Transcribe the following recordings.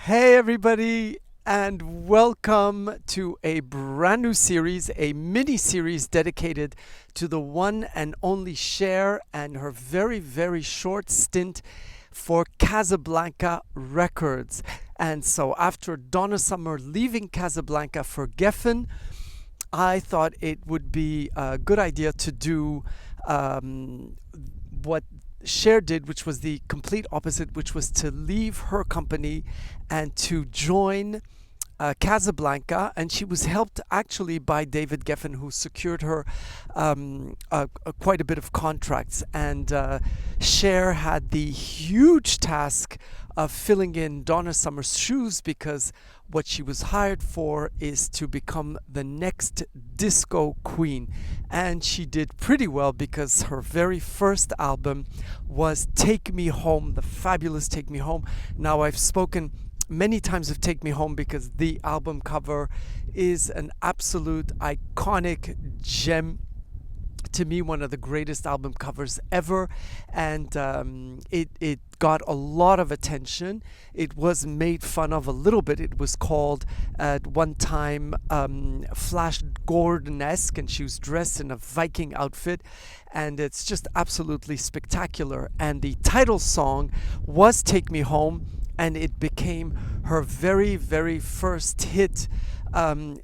Hey, everybody, and welcome to a brand new series, a mini series dedicated to the one and only Cher and her very, very short stint for Casablanca Records. And so, after Donna Summer leaving Casablanca for Geffen, I thought it would be a good idea to do what Cher did, which was the complete opposite, which was to leave her company and to join Casablanca. And she was helped actually by David Geffen, who secured her quite a bit of contracts. And Cher had the huge task of filling in Donna Summer's shoes, because what she was hired for is to become the next disco queen. And she did pretty well, because her very first album was Take Me Home, the fabulous Take Me Home. Now, I've spoken many times of Take Me Home because the album cover is an absolute iconic gem. To me, one of the greatest album covers ever, and it got a lot of attention. It was made fun of a little bit. It was called at one time Flash Gordon-esque, and she was dressed in a Viking outfit, and it's just absolutely spectacular. And the title song was Take Me Home, and it became her very, very first hit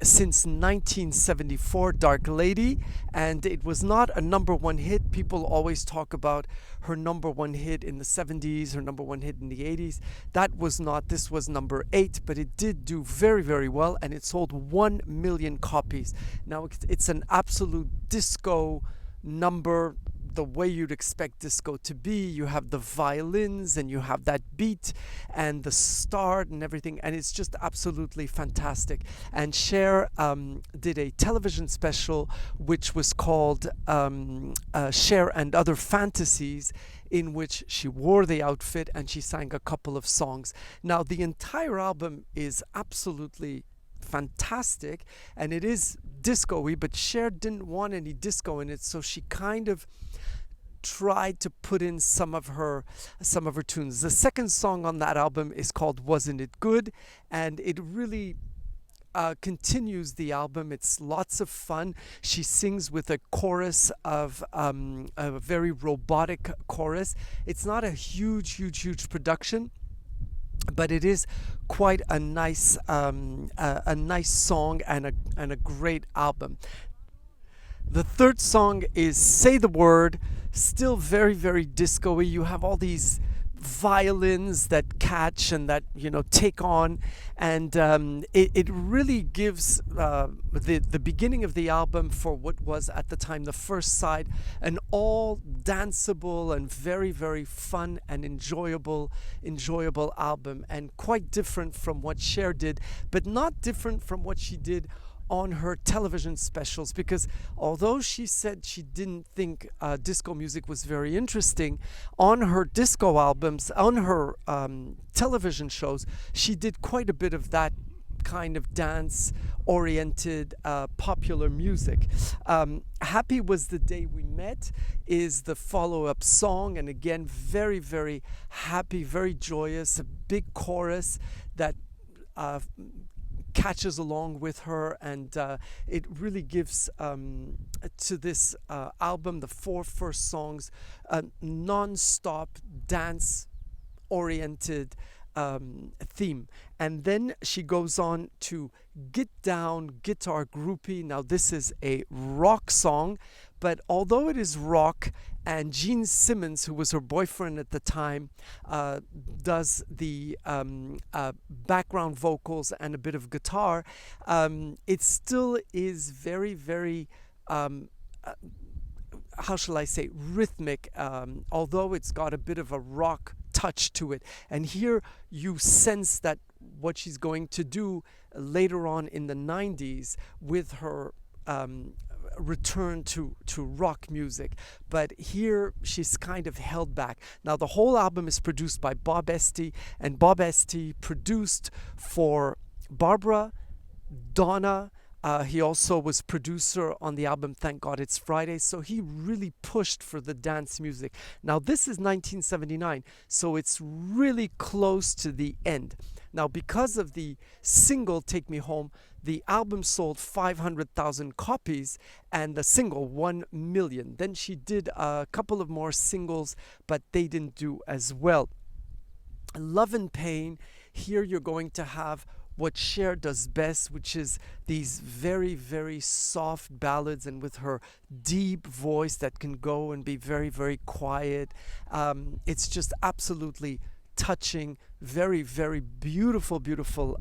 since 1974, Dark Lady. And it was not a number one hit. People always talk about her number one hit in the 70s, her number one hit in the 80s. That was not. This was number 8, but it did do very, very well, and it sold 1 million copies. Now, it's an absolute disco number, the way you'd expect disco to be. You have the violins and you have that beat and the start and everything, and it's just absolutely fantastic. And Cher did a television special which was called Cher and Other Fantasies, in which she wore the outfit and she sang a couple of songs. Now, the entire album is absolutely fantastic, and it is disco-y, but Cher didn't want any disco in it, so she kind of tried to put in some of her tunes. The second song on that album is called Wasn't It Good, and it really continues the album. It's lots of fun. She sings with a chorus of a very robotic chorus. It's not a huge production, but it is quite a nice song and a great album. The third song is Say the Word, still very, very disco-y. You have all these violins that catch and that, take on, and it really gives the beginning of the album, for what was at the time the first side, an all danceable and very, very fun and enjoyable album, and quite different from what Cher did, but not different from what she did on her television specials, because although she said she didn't think disco music was very interesting, on her disco albums, on her television shows, she did quite a bit of that kind of dance-oriented popular music. Happy Was the Day We Met is the follow-up song, and again, very, very happy, very joyous, a big chorus that catches along with her, and it really gives to this album, the 4 first songs, a non-stop dance-oriented theme. And then she goes on to Get Down, Guitar Groupie. Now, this is a rock song, but although it is rock, and Gene Simmons, who was her boyfriend at the time, does the background vocals and a bit of guitar, it still is very, very, how shall I say, rhythmic, although it's got a bit of a rock touch to it. And here you sense that what she's going to do later on in the 90s with her return to rock music, but here she's kind of held back. Now, the whole album is produced by Bob Esty, and Bob Esty produced for Barbara, Donna, He also was producer on the album Thank God It's Friday, so he really pushed for the dance music. Now, this is 1979, so it's really close to the end. Now, because of the single Take Me Home, the album sold 500,000 copies and the single 1 million. Then she did a couple of more singles, but they didn't do as well. Love and Pain, here you're going to have what Cher does best, which is these very, very soft ballads, and with her deep voice that can go and be very, very quiet. It's just absolutely touching, very, very beautiful, beautiful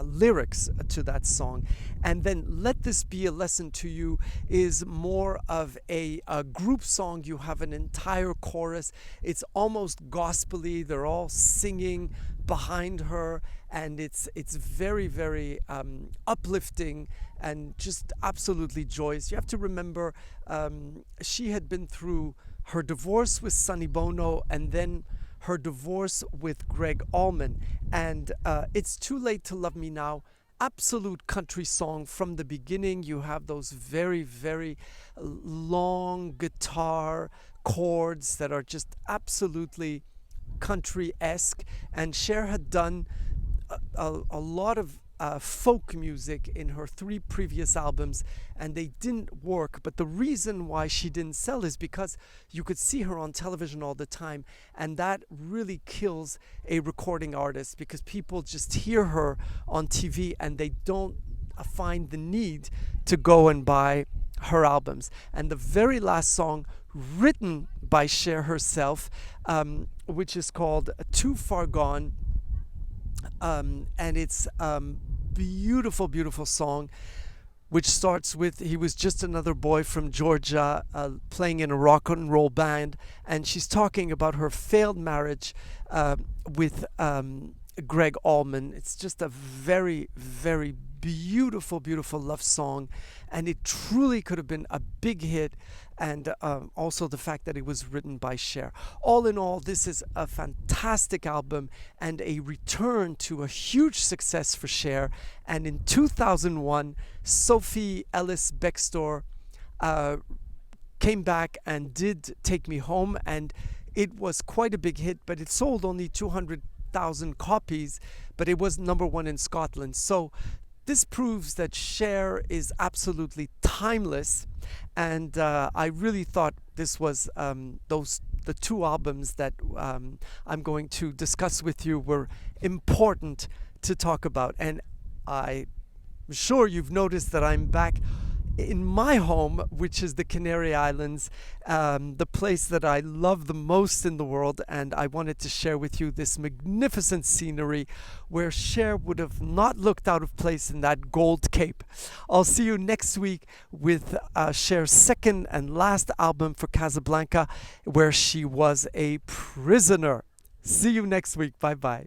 lyrics to that song. And then Let This Be a Lesson to You is more of a group song. You have an entire chorus. It's almost gospely. They're all singing behind her, and it's very, very uplifting and just absolutely joyous. You have to remember she had been through her divorce with Sonny Bono and then her divorce with Greg Allman, and It's Too Late to Love Me Now, absolute country song from the beginning. You have those very, very long guitar chords that are just absolutely country-esque, and Cher had done a lot of folk music in her 3 previous albums, and they didn't work. But the reason why she didn't sell is because you could see her on television all the time, and that really kills a recording artist, because people just hear her on TV and they don't find the need to go and buy her albums. And the very last song, written by Cher herself, which is called Too Far Gone, and it's beautiful, beautiful song, which starts with, he was just another boy from Georgia playing in a rock and roll band, and she's talking about her failed marriage with Greg Allman. It's just a very, very beautiful, beautiful love song, and it truly could have been a big hit. And also the fact that it was written by Cher. All in all, this is a fantastic album and a return to a huge success for Cher. And in 2001, Sophie Ellis-Bextor came back and did Take Me Home, and it was quite a big hit, but it sold only 200,000 copies, but it was #1 in Scotland. So this proves that Cher is absolutely timeless, and I really thought this was the 2 albums that I'm going to discuss with you were important to talk about. And I'm sure you've noticed that I'm back in my home, which is the Canary Islands, the place that I love the most in the world, and I wanted to share with you this magnificent scenery where Cher would have not looked out of place in that gold cape. I'll see you next week with Cher's second and last album for Casablanca, where she was a prisoner. See you next week. Bye-bye.